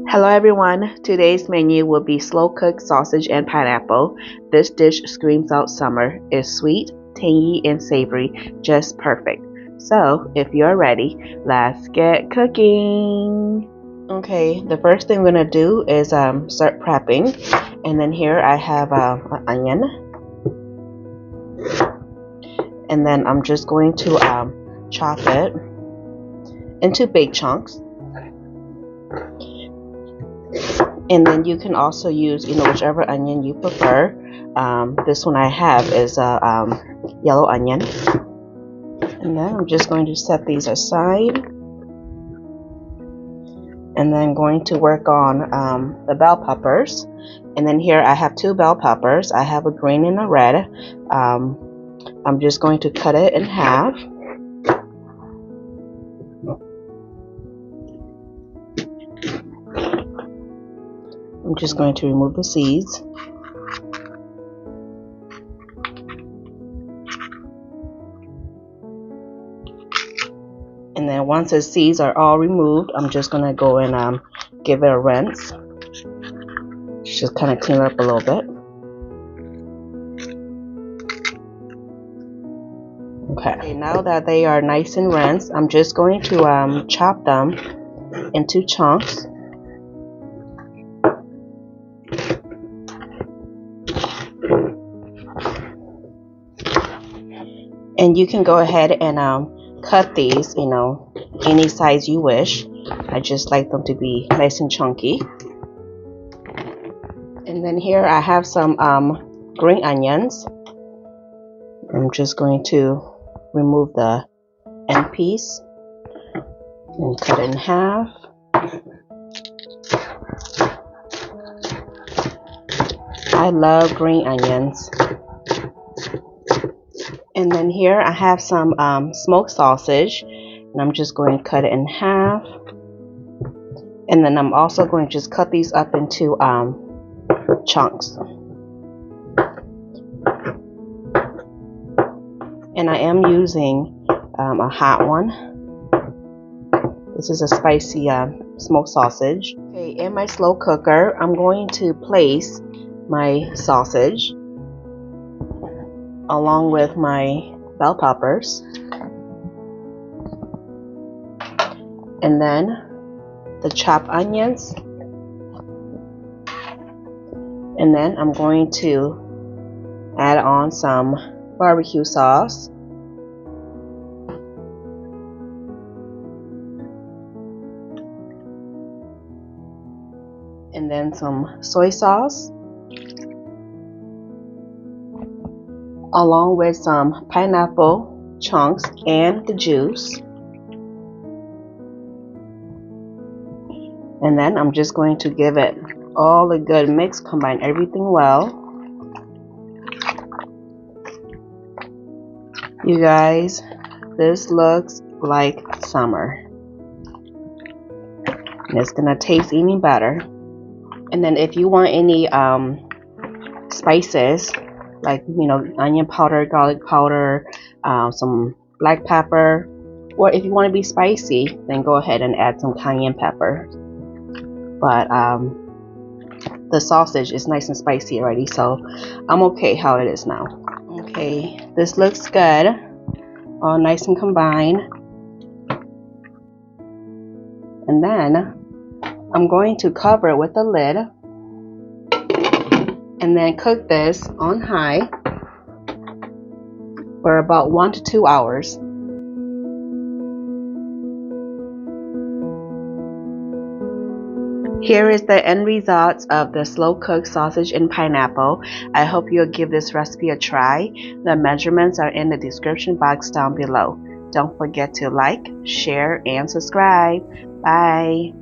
Hello everyone, today's menu will be slow cooked sausage and pineapple. This dish screams out summer. It's sweet, tangy, and savory, just perfect. So if you're ready, let's get cooking. Okay, the first thing we're gonna do is start prepping, and then here I have an onion, and then I'm just going to chop it into big chunks. And then you can also use, whichever onion you prefer. This one I have is a yellow onion. And then I'm just going to set these aside. And then I'm going to work on the bell peppers. And then here I have two bell peppers. I have a green and a red. I'm just going to cut it in half. I'm just going to remove the seeds. And then once the seeds are all removed, I'm just going to go and give it a rinse. Just kind of clean it up a little bit. Okay, now that they are nice and rinsed, I'm just going to chop them into chunks. And you can go ahead and cut these, any size you wish. I just like them to be nice and chunky. And then here I have some green onions. I'm just going to remove the end piece and cut it in half. I love green onions. And then here I have some smoked sausage, and I'm just going to cut it in half. And then I'm also going to just cut these up into chunks. And I am using a hot one. This is a spicy smoked sausage. Okay, in my slow cooker, I'm going to place my sausage along with my bell peppers, and then the chopped onions, and then I'm going to add on some barbecue sauce, and then some soy sauce, along with some pineapple chunks and the juice. And then I'm just going to give it all a good mix, combine everything well. You guys, this looks like summer. And it's gonna taste even better. And then if you want any spices, like onion powder, garlic powder, some black pepper, or if you want to be spicy, then go ahead and add some cayenne pepper. But the sausage is nice and spicy already, so I'm okay how it is now. Okay, this looks good, all nice and combined. And then I'm going to cover it with a lid and then cook this on high for about 1 to 2 hours. Here is the end results of the slow cooked sausage and pineapple. I hope you'll give this recipe a try. The measurements are in the description box down below. Don't forget to like, share, and subscribe. Bye.